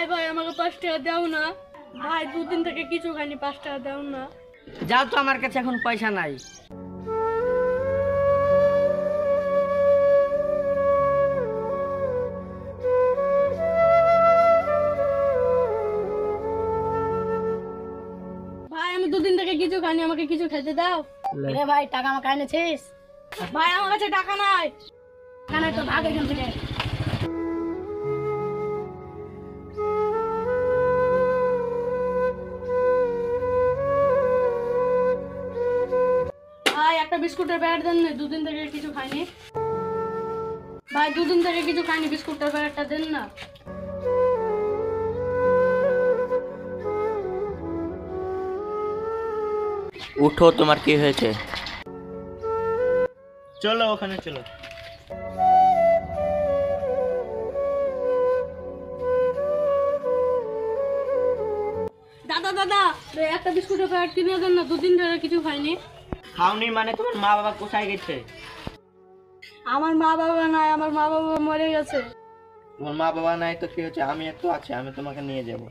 ভাই ভাই আমাকে 5 টাকা দাও না ভাই, দুদিন থেকে কিছু খাইনি, 5 টাকা দাও না। যাও তো, আমার কাছে এখন পয়সা নাই। ভাই আমি দুদিন থেকে কিছু খাইনি, আমাকে কিছু খেতে দাও। রে ভাই, টাকা আমাকে এনেছিস? ভাই আমার কাছে টাকা নাই। কেন তো ভাগ এখান থেকে। ভাই একটা বিস্কুটের প্যাকেট দেন না, দুদিন থেকে কিছু খাইনি। ভাই দুদিন থেকে কিছু খাইনি, বিস্কুটের প্যাকেটটা দেন না। উঠো, তোমার কি হয়েছে? চলো ওখানে চলো। দাদা দাদা একটা বিস্কুটের প্যাকেট কিনে দেন না, দুদিন ধরে কিছু খাইনি। খাওনি মানে তোমার মা বাবা কোথায় গেছে? আমার মা বাবা নাই, আমার মা বাবা মরে গেছে। তোমার মা বাবা নাই তো কি হচ্ছে, আমি একটু আছি, আমি তোমাকে নিয়ে যাব।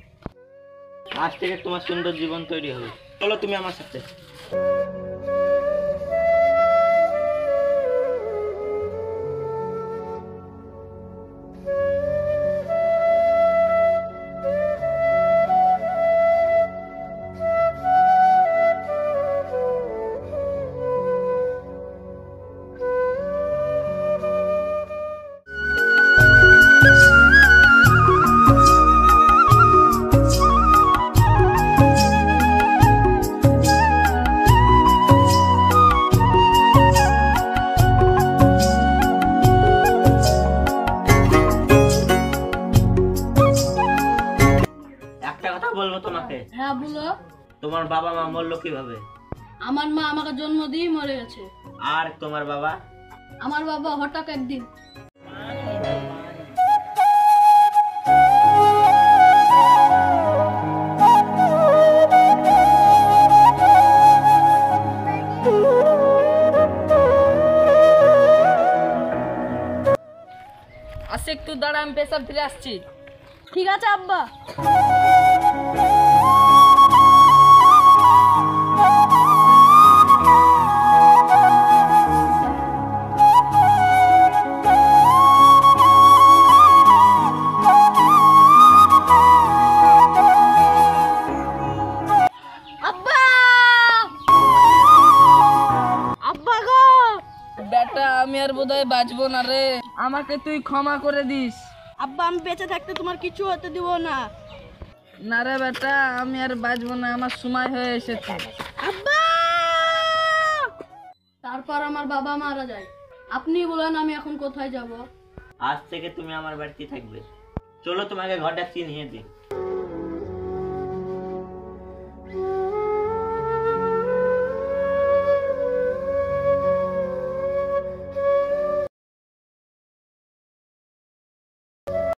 আজ থেকে তোমার সুন্দর জীবন তৈরি হবে। চলো তুমি আমার সাথে। বলবো তোমাকে? হ্যাঁ বলো। তোমার বাবা মা মরলো কিভাবে? আমার মা আমাকে জন্ম দিয়ে মরে গেছে। আর তোমার বাবা? আমার বাবা হঠাৎ একদিন। আচ্ছা একটু দাঁড়া, আমি পেশাব ফিরে আসছি। ঠিক আছে আব্বা। বেটা আমি আর বোধহয় বাঁচবো না রে, আমাকে তুই ক্ষমা করে দিস। আব্বা আমি বেঁচে থাকতে তোমার কিছু হতে দিব না। না রে বেটা, আমি আর বাঁচবো না, আমার সময় হয়ে এসেছে। আব্বা! তারপর আমার বাবা মারা যায়। আপনি বলেন আমি এখন কোথায় যাব? আজ থেকে তুমি আমার বাড়িতে থাকবে। চলো তোমাকে ঘরটা চিনিয়ে দিই।